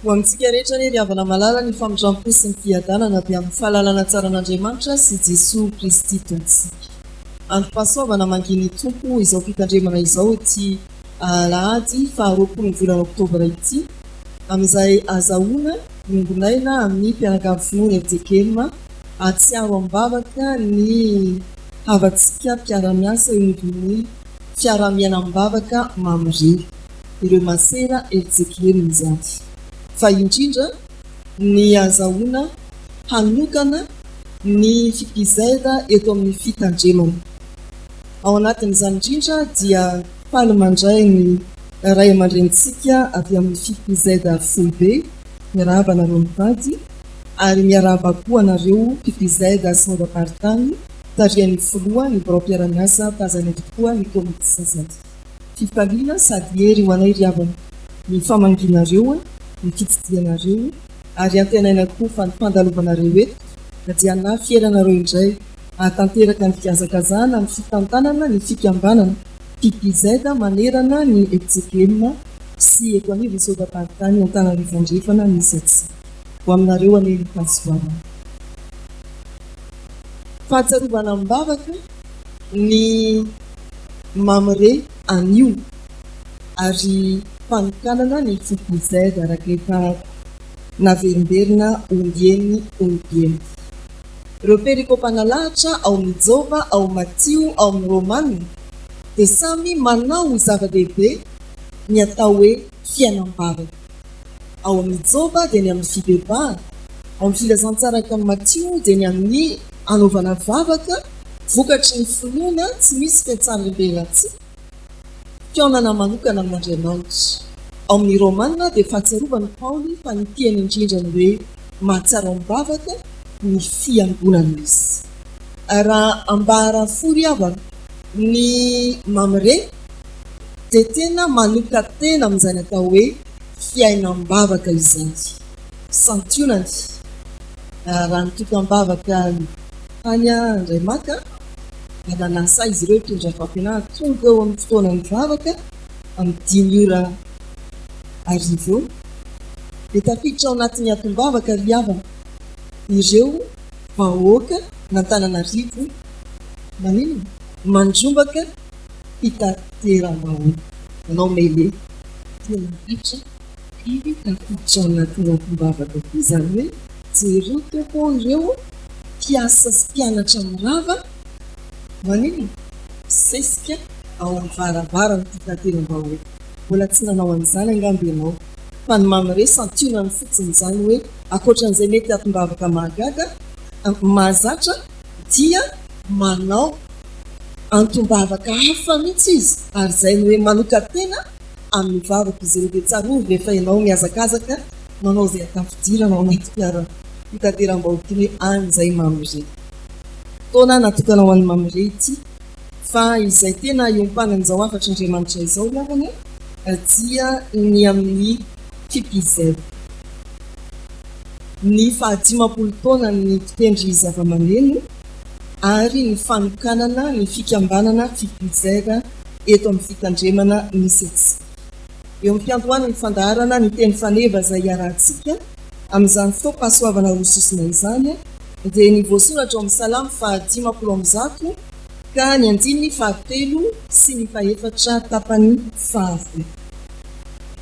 Hoantsika rehetra ny riavana malala ny famindrampo sy ny fiadanana dia amin'ny fahalalana tsara an'Andriamanitra sy Jesosy Kristy Tontsika. Androm-pahasoavana manginy tompo izao fitandremana izao ity Alahady 20 ny volana Oktobra ity, amin'izay azahoana niongonaina amin'ny mpianakavy Fjkm atsiaro ambavaka ny havatsika mpiara-miasa ny fiaramianam-bavaka mamire ireo masera Fjkm izany. Fa indrindra ny azahoana hanokana ny fipizaina eto amin'ny fitandremana. Ao anatin'izany indrindra dia faly mandray ny ray aman-drenitsika avy amin'ny fipizaina foibe, miarahaba anareo mivady ary miarahaba koa anareo fipizaina sinodaparitany tarian'ny filoha ny barom-piara-miasa tazana tokoa ny komity sasany. Fifaliana sady hery ho anay riavana ny famanginareo, ny fitidianareo ary antenaina koa fandalovana-reo eto dia na fieranareo indray tanteraka ny fiazakazana ny fitantanana ny fikambanana fipizaina manerana ny Fjkm sy eto anivo Isodaparitany Antananarivo andrefana misy atsika ho aminareo any pasoavana. Fahatsarovana ambavaka ny mamire anio ary fanokanana ny fipizaina rakefa naverimberina ombieny. Ireo perikopana lahatra ao amin'ny Jova, ao Matio, ao amin'ny Romanina dia samy manao zava-dehibe ny atao hoe fiainam-bavaka. Ao amin'ny Jova dia ny amin'ny fibebahana, ao amin'ny filazantsaraka amin'ny Matio dia ny amin'ny anaovana vavaka vokatry ny finoana tsy misy fiatsaram-belatsia fionana manokana amin'Andriamanitra. Ao amin'ny Romanina dia fahatsiarovana Paoly fa ny tiany indrindra ny hoe mahatsara am-bavaka ny fiangonana izy. Raha ambara fory avana ny mamire dia tena manoka tena amin'izany atao hoe fiainam-bavaka izany. Santionany raha nitokam-bavaka tany indray maka nanasa izy ireo tondra fampianarana tonga eo amin'ny fotoana ny vavaka amin'ny 5 ora arivo dia tafiditra ao anatin'ny atom-bavaka riavana ireo vahoaka n'Antananarivo manino mandrombaka fitateram-bahoaka nanao mele tena hitra tafiditra ao anatin'ny atom-bavaka izany hoe jereo toko ireo mpiasa sy mpianatra mirava manino sesika ao amin'ny varavara ny fitateram-bahoaka. Mbola tsy nanao an'izany angamby ianao fa ny mamire santionany fotsiny izany hoe akoatran'izay mety atom-bavaka mahagaga mahazatra dia manao antom-bavaka hafa mihitsy izy ary izay ny hoe manoka tena amin'ny vavaka izy ireo dia tsarovy rehefa ianao miazakazaka manao izay atafidirana ao anaty fitateram-bahoaka hoe an'izay mamire. Taona natokana ho an'ny mamire ity fa izay tena iompanan'izao afatra Andriamanitra izao lavana dia ny amin'ny fipizaina. Ny 15 taona ny fitendry zava-maneno ary ny fanokanana ny fikambanana fipizaina eto amin'ny fitandremana misy atsika. Eo amin'ny fiandohana ny fandaharana ny teny faneva izay iarahantsika amin'izany fotoam-pahasoavana rososina izany dia ny voasoratra ao amin'ny Salamo 15 ka ny 9, 7 sy ny 4 tapany 5.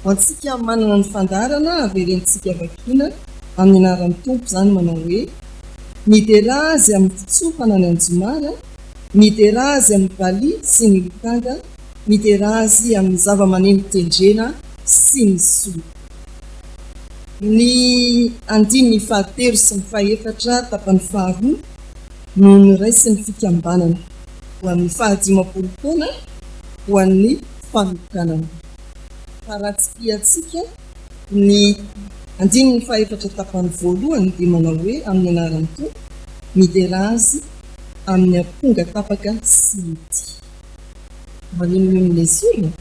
Hoantsika manana ny fandaharana averentsika vakina amin'ny anaran'ny tompo izany manao hoe miderazy amin'ny fitsofana ny anjomara, miderazy amin'ny vali sy ny litanga, miderazy amin'ny zava-maneno tendrena sy ny soa. Ny 9, 7 sy ny 4 tapany 5 no niraisy ny fikambanana ho amin'ny 15 taona ho an'ny fanokanana. Paratsipiatsika ny 9, 4 tapany 1 dia manao hoe amin'ny anaran'ny tompo miderazy amin'ny aponga tapaka sy mity. Maninonino lesorina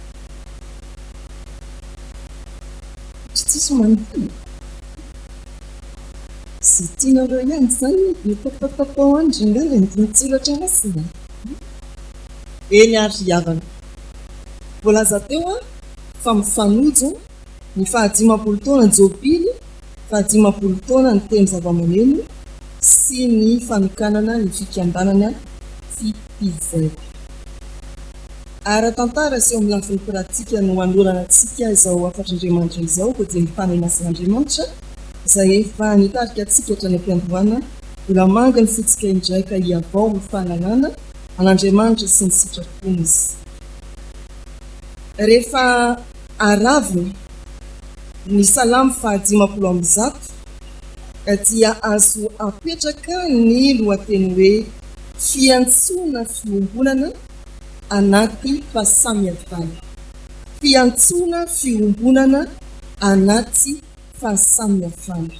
tsy tsisy manontany sy tianareo ihany izany ny tapatapao andry ngala nitsilatra masina. Eny ary riavana voalaza teo fa mifanojo ny 15 taona Jobily 10 taona ny teny zava-maneno sy ny fanokanana ny fikambanana Fitiavana. Ara-tantara sy eo amin'ny lafiny pratika no anolorana antsika izao afatr'Andriamanitra izao ko dia mifanahy masin'Andriamanitra izay efa nitarika antsika hatrany am-piandohana mbola manga ny fotsika indraika hiavao ny fahalalana an'Andriamanitra sy ny sitrapon'ny izy. Rehefa aravina ny salamo 50 dia azo apetraka ny lohateny hoe fiantsoana fiombonana anaty fahasamihafana. Fiantsoana fiombonana anaty fahasamihafana.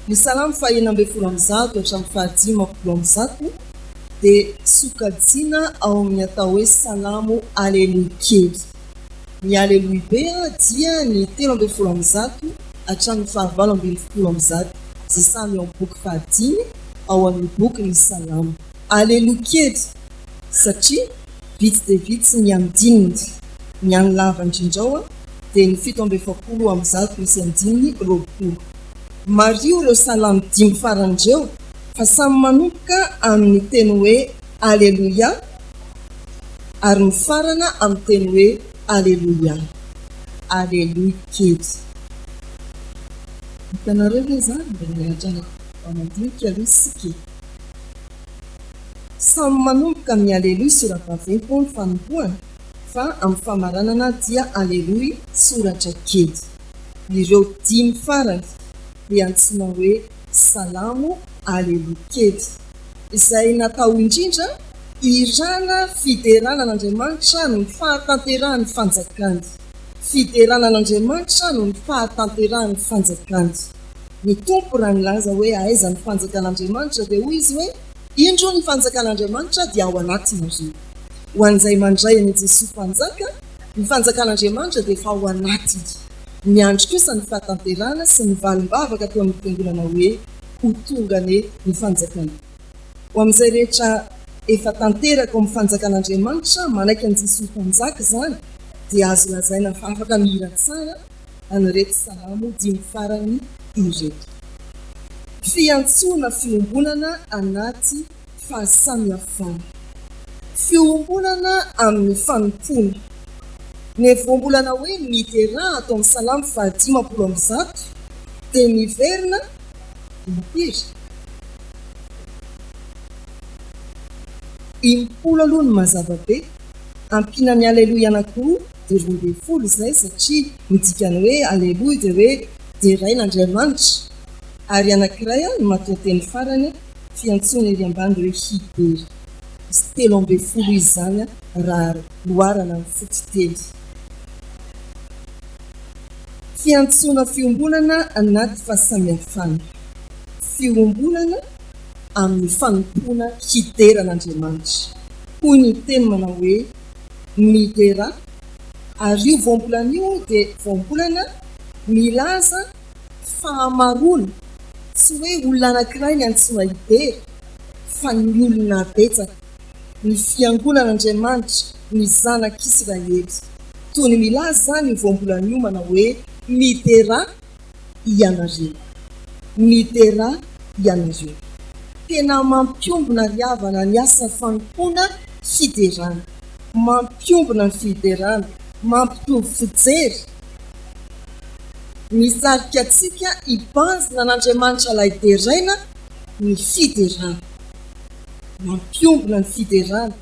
Ny salamo 120 hatramin'ny 150 dia sokajiana ao amin'ny atao hoe salamo aleluia kely. Ny aleluia be dia ny 13 hatramin'ny 19 izay samy ao amin'ny boky 15 ao amin'ny boky ny salamo. Aleluia kely satria vitsy dia vitsy ny andininy, ny anlava indrindrao dia ny 17 misy andininy 20. Mario ireo salamo 5 faran'ireo fa samy manomboka amin'ny teny hoe aleluia ary ny farana amin'ny teny hoe aleluia. Aleluia kely. Hitanareo hoe zany mba niatrana mandinika aloha isika. Samy manomboka amin'ny aleluia sora-baventy ny fanombohana fa amin'ny famaranana dia aleluia soratra kely. Ireo 5 farany dia antsoina hoe salamo aleluia kely izay natao indrindra irana fiderana an'Andriamanitra no ny fahatanterahany fanjakany. Fiderana an'Andriamanitra no ny fahatanterahany fanjakany. Ny tompo raha nilaza hoe aiza ny fanjakan'Andriamanitra dia hoy izy hoe indro ny fanjakan'Andriamanitra dia ao anatinareo. Ho an'izay mandray an'i Jesosy mpanjaka, ny fanjakan'Andriamanitra dia efa ao anatiny. Ny andro kosa ny fahatanterahana sy ny valim-bavaka teo amin'ny fiangonana hoe ho tongany ny fanjakana. Ho amin'izay rehetra efa tanteraka amin'ny fanjakan'Andriamanitra manaiky an'i Jesosy mpanjaka izany dia azo lazaina fa afaka mihira tsara anireto salamo 5 farany ireto. Fiantsoana fiombonana anaty fahasamihafana. Fiombonana amin'ny fanompona. Ny voambolana hoe miteraha atao amin'ny salamo 50 dia miverina impiry. Impolo aloha ny mazava be, ampina ny aleluia anankiroa dia 12 izay satria midikany hoe aleluia dia hoe derain'Andriamanitra. Ary anankiray ny matoateny farany fiantsoana ery ambany hoe hidera. Izy 13 izy zany raha loarana ny fototeny. Fiantsoana fiombonana anaty fahasamihafana. Fiombonana amin'ny fanompoana hideran'Andriamanitra. Hoy ny teny manao hoe midera ary io voambolana io dia voambolana milaza fahamarona. Tsy hoe olona anankiray ny antsoina hidera fa ny olona betsaka, ny fiangonan'Andriamanitra, ny zanak'Israely. Toy ny milaza zany io voambolana io manao hoe midera ianareo. Midera ianareo. Tena mampiombona riavana ny asa fanompoana fiderana. Mampiombona ny fiderana, mampitovy fijery. Misarika antsika hibanjina an'Andriamanitra ilay deraina ny fiderana. Mampiombona ny fiderana.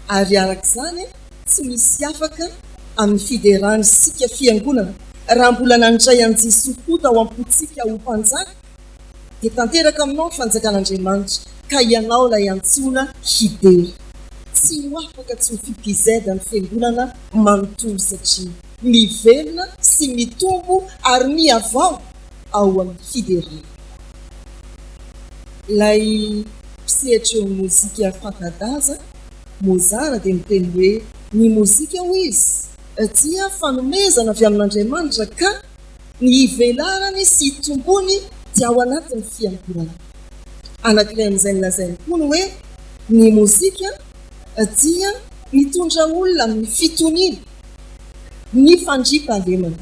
Ary arak'izany tsy misy afaka amin'ny fiderana isika fiangonana. Raha mbola nandray an'i Jesosy koa tao am-potsika ho mpanjaka dia tanteraka aminao ny fanjakan'Andriamanitra ka ianao ilay antsoina hidera. Tsy ho afaka tsy ho fipizeda ny fiangonana manontolo satria mivelona sy mitombo ary miavao ao amin'ny fiderana. Ilay mpisehatra eo mozika fanta-daza Mozara dia miteny hoe ny mozika ho izy dia fanomezana avy amin'Andriamanitra ka ny ivelarany sy tombony dia ao anatin'ny fiangonana. Anankiray amin'izay nilazainy koa ny hoe ny mozika dia mitondra olona amin'ny fitoniana, ny fandriam-pahalemana.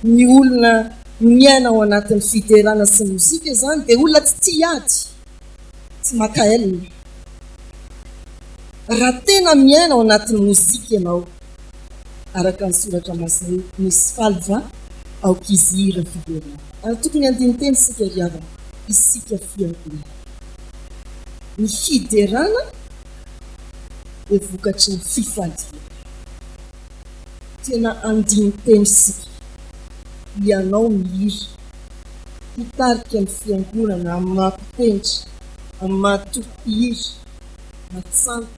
Ny olona miaina ao anatin'ny fiterana sy mozika zany dia olona tsy tiady tsy makaelina raha tena miaina ao anatin'ny mozika ianao araka ny soratra masina misy falva aokizira fiterana ary tokony andiniteny sika riavana isika fiangonana ny fiderana dia vokatry ny fifaliana tena andiniteny sika ianao mihiry hitarika ny fiangonana amin'ny mampitendry amin'ny mahatofihiry na tsanto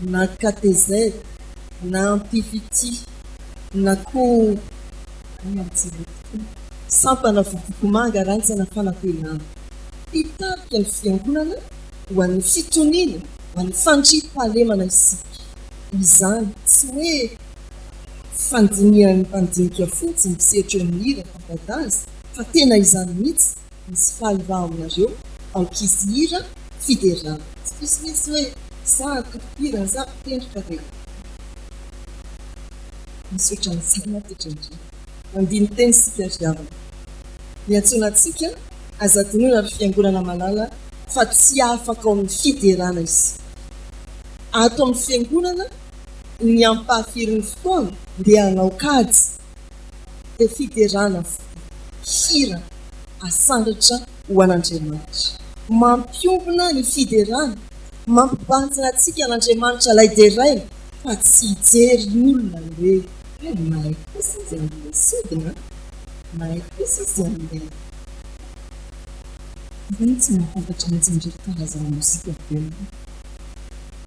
na katezety na ampifity na koa sampana votikomanga rantsana fanampenana hitarika ny fiangonana ho an'ny fitoniana ho an'ny fandriam-pahalemana isika izany tsy hoe fandinian'ny mpandinika fotsiny mpisehatra eo amin'ny hira fantadazy fa tena izany mihitsy misy falva aminareo aokizy hira fiderana tsy misimisy hoe za tokopira za mpitendry fa dia misy ohatran'izany atoetrandreo mandiny teny sika riavana miantsona antsika azadinoina ary fiangonana malala fa tsy afaka ao amin'ny fiderana izy ato amin'ny fiangonana ny ampahafirin'ny fotoana dia hanao kajy dia fiderana hira asandatra ho an'Andriamanitra mampiombona ny fiderana mampibantsina antsika an'Andriamanitra laideray fa tsy hijery ny olona hoe mahay kosa izy amin'ilay sodina mahay kosa izy amin'ilay izany tsy mahafantatra mihitsy indrery karazana mozika be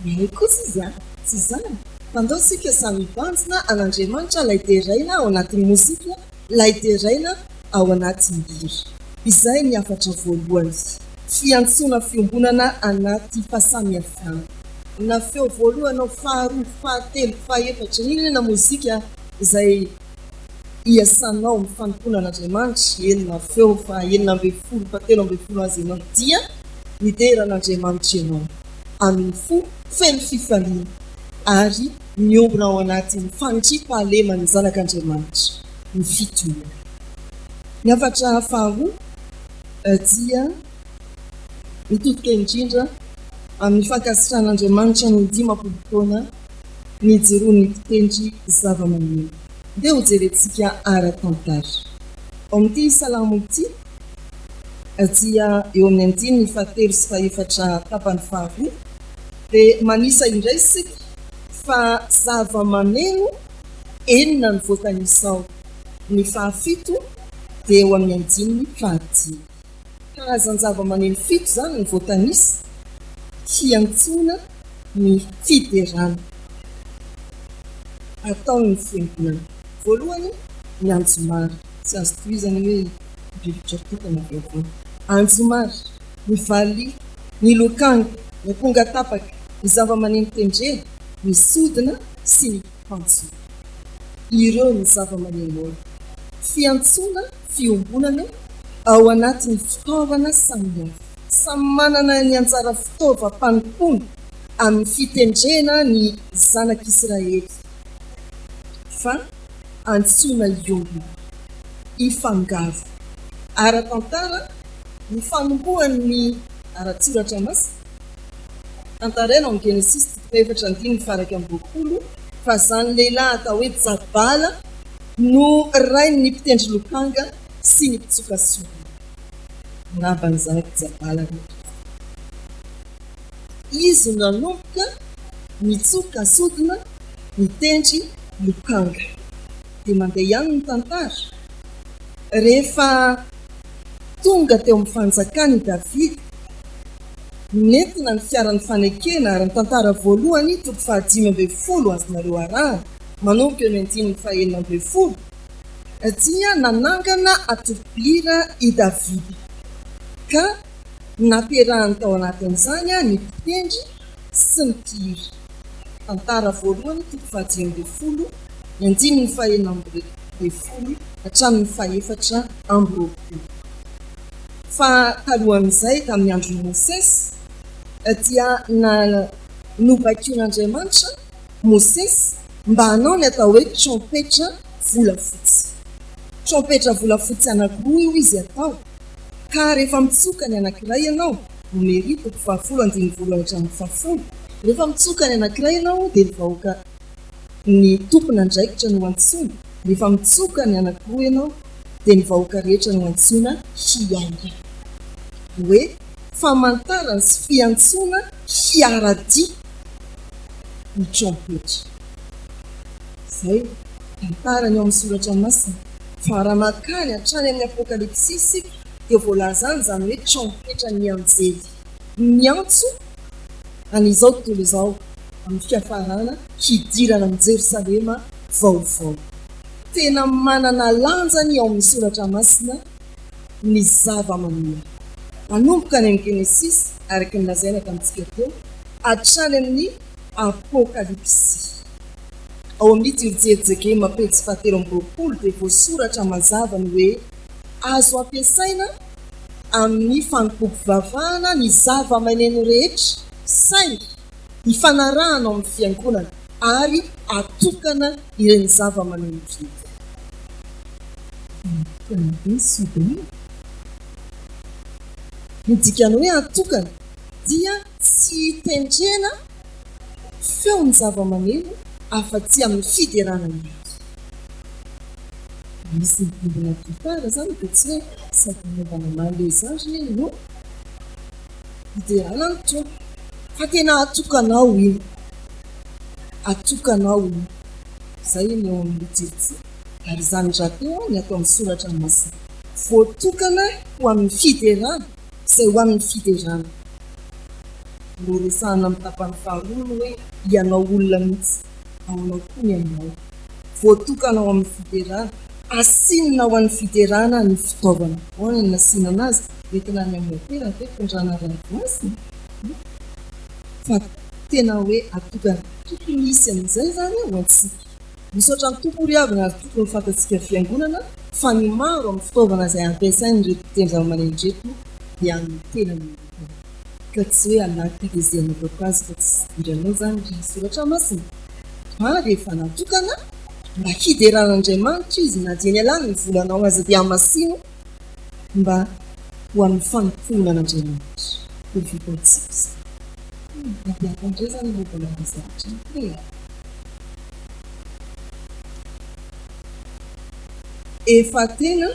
mahay kosa izy tsy izany fandao sika samy mibantsina an'Andriamanitra laideraina ao anatin'ny mozika laideraina ao anatin'ny hira izay ny afatra voalohany fiantsona fiombonana anaty fahasamihafana na feo voalohany faharoa fahatelo fahaefatra nina na mozika izay iasanao amin'ny fanompona an'Andriamanitra enina feo fa enina amby folo fahatelo amby folo azy ianao dia nideran'Andriamanitra ianao amin'ny fo feno fifaliana ary miombona ao anatin'ny fandriam-pahalemana ny zanak'Andriamanitra ny fitoniana ny afatra faharoa dia mitodika indrindra amin'ny fankasitrahan'Andriamanitra ny 10 taona nijoroany mpitendry zava-maneno dia ho jerentsika ara-tantara ao amin'ity salamo ity dia eo amin'ny 5 fahatelo sy fahaefatra tapany faharoa dia manisa indray isika fa zava-maneno enina ny voatanisao ny fahafito dia eo amin'ny 5 fahatelo karazany zava-maneno fito zany ny voatanisa fiantsona ny fiderana ataony fiangonana voalohany ny anjomary tsy azo tohizany hoe rivotra tokana vaovao anjomary ny vali ny lokanga ny aponga tapaka ny zava-maneno tendrena ny sodina sy ny pantsoa ireo ny zava-maneno fiantsona fiombonana ao anatin'ny fitaovana samihafa samy manana ny anjara fitaovam-panompona amin'ny fitendrena ny zanak'Israely fa antsoina iombona ifangaro ara-tantara ny fanombohan'ny ara-tsoratra masina tantaraina amin'ny Genesis 3:7 faraka amby 20 fa zany lehilahy atao hoe Jabala no rainy ny mpitendry lokanga sy ny mpitsoka sodina nabany zanaka Jabala izy nanomboka mitsoka sodina mitendry lokanga dia mandeha ihany ny tantara rehefa tonga teo amin'ny fanjakany Davida nentina ny fiaran'ny fanekena ary ny tantara voalohany toko 5:10 azonareo arahana manomboka eo amin'ny 9:11 dia nanangana atopira i Davida ka nampiarahany tao anatin'izany ny mpitendry sy ny mpihira tantara voalohany toko 10:10 ny 9:11 hatramin'ny 4:20 fa talohan'izay tamin'ny andron'i Mosesy dia trompetra volafotsy anankiroa io izy atao ka rehefa mitsoka ny anankiray ianao meritoko 10 rehefa mitsoka ny anankiray ianao dia vahoaka ny tompona ndraikitra no antsoina rehefa mitsoka ny anankiroa ianao dia ny vahoaka rehetra no antsoina hiainga hoe famantarana sy fiantsoana hiaradia ny trompetra zay tantarany eo amin'ny soratra masina fa raha makany hatrany amin'ny apokalipsisy dia voalazany zany hoe trompetra ny anjely miantso an'izao tontolo izao amin'ny fiafarana hidirana amin'ny Jerosalema vaovao tena manana lanjany ao amin'ny soratra masina ny zava-maniry manomboka any amin'ny Genesis araka ny lazaina tamintsika teo hatrany amin'ny apokalipsy ao amin'ny jerijery pejy 7 dia voasoratra mazava ny hoe azo ampiasaina amin'ny fanompoam-pivavahana ny zava-maneno rehetra saingy hifanarahana ao amin'ny fiangonana ary atokana ireny zava-maneno rehetra. Midikany hoe atokana dia tsy hitendrena feo ny zava-maneno afa-tsy amin'ny fiderana ny misy nybimbina gitara zany dia tsy hoe sady malezage no fiderana ny trompe fa tena atokanao io zay ny eo amin'ny jerijery ary zany rateo ny atao amin'ny soratra masina voatokana ho amin'ny fiderana izay ho amin'ny fiderana no resahana amin'ny tapany faharoa hoe ianao olona mihitsy aonao koa ny aminao voatokana ho amin'ny fiderana asinina ho an'ny fiderana ny fitaovana hoana ny nasinana azy entina ny amin'ny tena fitondrana ranomasina fa tena hoe atokana tokony misy amin'izay zany ho antsika misaotra ny tompo riavana ary tokony fantatsika fiangonana fa ny maro amin'ny fitaovana izay ampiasainy reto teny zava-maneno dia amin'ny tena ka tsy hoe anaty dezena voakazy fa tsy iranao zany ry soratra masina fa rehefa natokana mba hideran'Andriamanitra izy na dia ny alàna ny volanao azy dia amasino mba ho amin'ny fanompoana an'Andriamanitra ho vitatsika nampiakandray zany lobola zavatra efa tena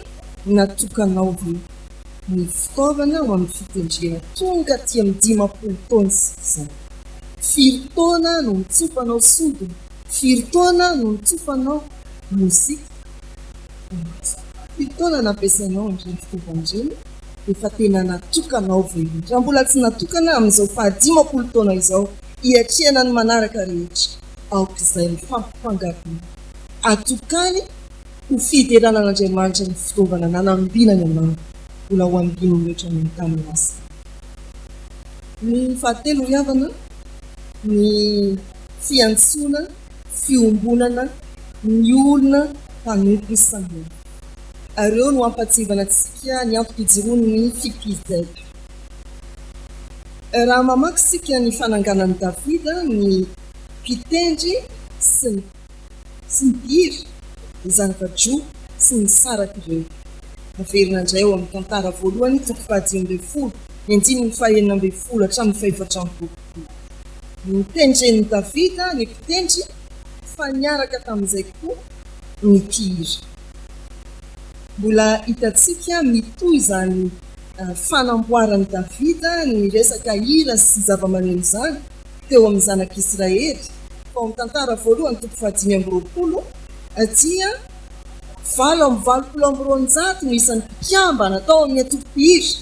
natokanao ny fitaovana ho amin'ny fitendrena tonga aty amin'ny 50 taona zany 4 taona no mitsofanao sodina 4 taona no mitsofanao mozika 4 taona nampiasainao amin'ireny fitaovan'ireny efa tena natokanao velona raha mbola tsy natokana amin'izao 50 taona izao hiatrehana ny manaraka rehetra aok'izay ny fampifangaroana atokany ho fiderana an'Andriamanitra ny fitaovana nanambinany anao mbola ho ambiny mihoatra amin'ny tany lasa ny fahatelo riavana ny fiantsoana fiombonana ny olona mpanompo isan'olona areo no ampatsivana antsika ny ampijoroany ny Fjkm raha mamaky sika ny fananganan'i Davida ny mpitendry sy ny hira izany vadro sy ny saraka ireo averina indray eo amin'ny tantara voalohany 10 ny 9 hatramin'ny 14 ny mpitendren'i Davida ny mpitendry fa niaraka tamin'izay koa ny mpihira mbola hitatsika mitoy izany fanamboarany Davida ny resaka hira sy zava-maneno izany teo amin'ny zanak'Israely fa amin'ny tantara voalohany 520 atia 720 no isan'ny mpiambana tao amin'ny atoko-pihira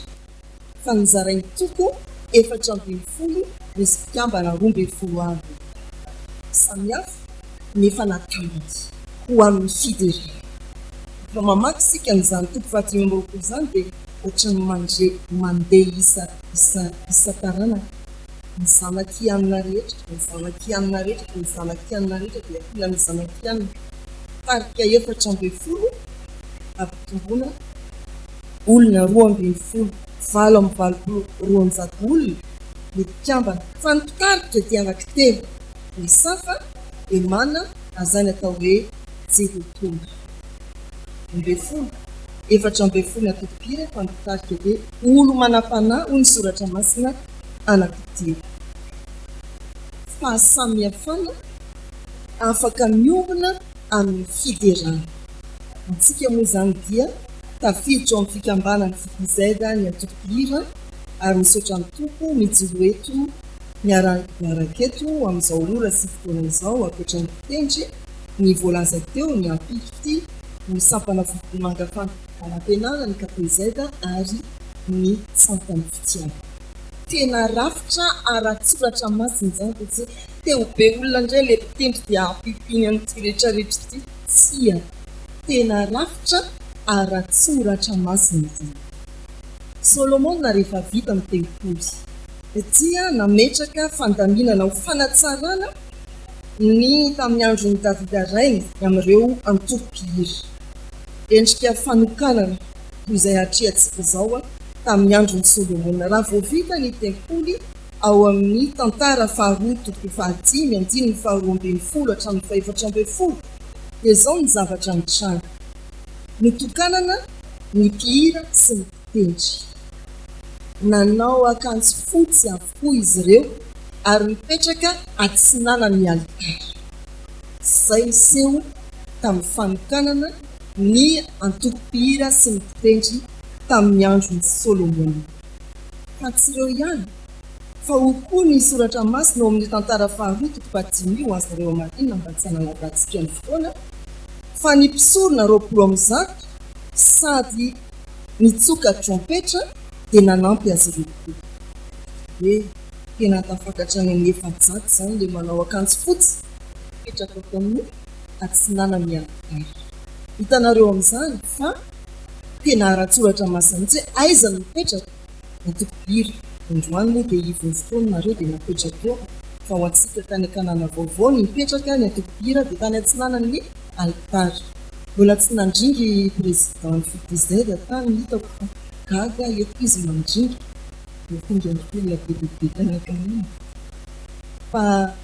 fa nizarainy toko 420 misy mpiambana 12 avy samihafa nefa natambatra ho amin'ny fiderana fa mamaky sika n'izany toko 520 zany dia ohatrany mandeha isa-taranaka ny zanaky amina rehetra dia fila ny zanaky amina tarika 420 ampitombona olona 12 720 olona ny mpiambana fa ny mpitarika dia anankitelo Esafa, Emana, azany atao hoe Jerotonga efatra amby folo atokopira fantarika hoe olo manam-panahy ho ny soratra masina anankitelo. Fahasamihafana afaka miombona amin'ny fiderana. Antsika moa izany dia tafiditra amin'ny fikambanany Fjkm ny atokopira ary misaotra ny tompo mijoro eto miaraka eto amin'izao ora sy fotoana izao akoatra ny fitendry ny voalaza teo ny ampifity ny sampana vokomanga fanampenana ny KPZ ary ny sampana fitiavana. Tena rafitra ara-tsoratra masina izany satria teo be olona indray le mpitendry dia ampifiny amin'ity rehetrarehetra ity. Tsia tena rafitra ara-tsoratra masina izany. Solomona rehefa vita amin'ny tempoly dia nametraka fandaminana ho fanatsarana ny tamin'ny andron'ny Davida rainy amin'ireo antokopira. Endrika fanokanana izay hatrehantsika izao tamin'ny andron'ny Solomona. Raha vao vita ny tempoly ao amin'ny tantara faharoa toko fahadimy andiny faharoa ambin'ny folo hatramin'ny fahaefatra ambin'ny folo dia izao ny zavatra nitranga: nitokanana ny mpihira sy ny mpitendry. Nanao akanjo fotsy avokoa izy ireo ary mipetraka atsinanan'ny alitara. Izay niseho tamin'ny fanokanana ny antokopira sy ny mpitendry tamin'ny andron'ny Solomona. Fa tsy ireo ihany, fa ho koa ny soratra masina ao amin'ny tantara faharoa toko fahadimy ho azy ireo amarina mba tsy hanalavantsika ny fotoana, fa nipisorona roapolo amin'ny zato sady nitsoka trompetra dia nanampy azy ireo koa. Hoe tena tafakatra ny amin'ny efajato izany le manao akanjo fotsy mipetraka ao amin'ny atsinanan'ny alitara. Hitanareo amin'izany fa tena ara-tsoratra masina mihitsy hoe aiza no mipetraka atokopira. Androany moa dia ivon'ny fotoana nareo dia napetraka eo, fa ho antsika tany an-kanana vaovao ny mipetraka ny atokopira dia tany atsinanan'ny alitara. Mbola tsy nandringy président Fjkm tany hitako fa gaga eto izy mandringy tonga ny bebe tany an-kanana. Fa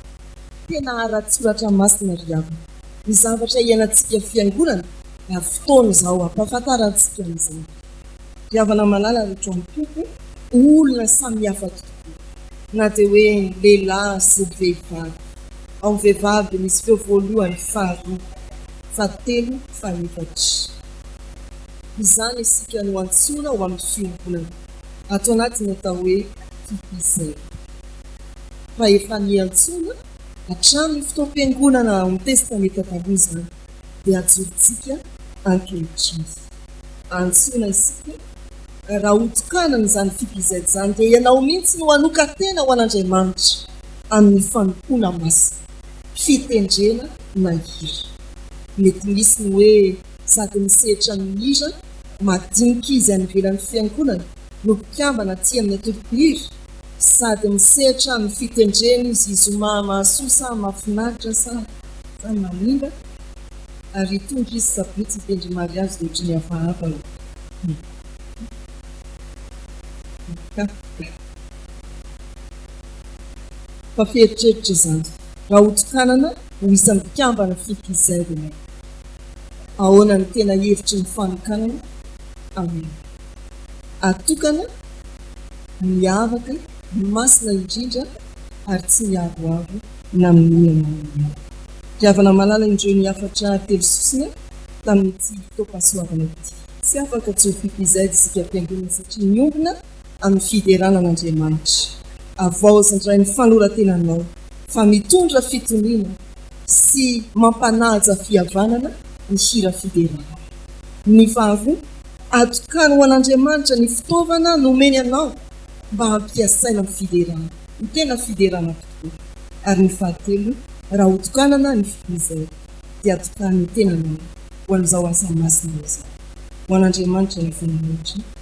tena ara-tsoratra masina ry havana. Ny zavatra iainantsika fiangonana na fotoana izao ampahafantarantsika amin'izany. Ry havana malala rehetra amin'ny tompo, olona samihafa tokoa. Na dia hoe lehilahy sy vehivavy. Ao amin'ny vehivavy dia misy feo voalohany, faharoa, fahatelo, fahaefatra. Izany isika no antsoina ho amin'ny fiangonana. Ato anatiny atao hoe Fjkm. Fa efa niantsoina hatramin'ny fotoam-piangonana amin'ny testameta taloha izany dia ajorintsika ankehitriny. Antsoina isika raha hotokanana izany Fjkm izany dia ianao mihitsy no hanoka tena ho an'Andriamanitra amin'ny fanompoana masina, fitendrena na hira. Mety misy ny hoe sady misehatra amin'ny hira madinika izy any ivelan'ny fiangonana no mpikambana aty amin'ny atokopira, sady misehatra amin'ny fitendrena izy izoma mahasosa mahafinaritra sa manimba ary tonga izy sabotsy hitendry mariazy dia ohatry ny hafahafa. Fa fieritreritra izany raha hotokanana ho isan'ny mpikambana Fjkm. Ahoana ny tena hevitry ny fanokanana? Amen. Atokana miavaka, masina indrindra ary tsy miavoavo na minana. Ry havana malala indreo ny afatra telo sosina tamin'ity fotoam-pahasoavana ity. Tsy afaka tsy ho Fjkm isika mpiangonana satria miombona amin'ny fideranan'Andriamanitra. Avaozandray ny fanorantenanao fa mitondra fitoniana sy mampanaja fihavanana ny hira fiderana. Ny faharoa, atokana ho an'Andriamanitra ny fitaovana nomeny anao mba hampiasaina amin'ny fiderana, ny tena fiderana tokoa. Ary ny fahatelo, raha hotokanana ny Fjkm dia atokana ny tenanao ho an'izao asa masina izao. Ho an'Andriamanitra ny voninahitra.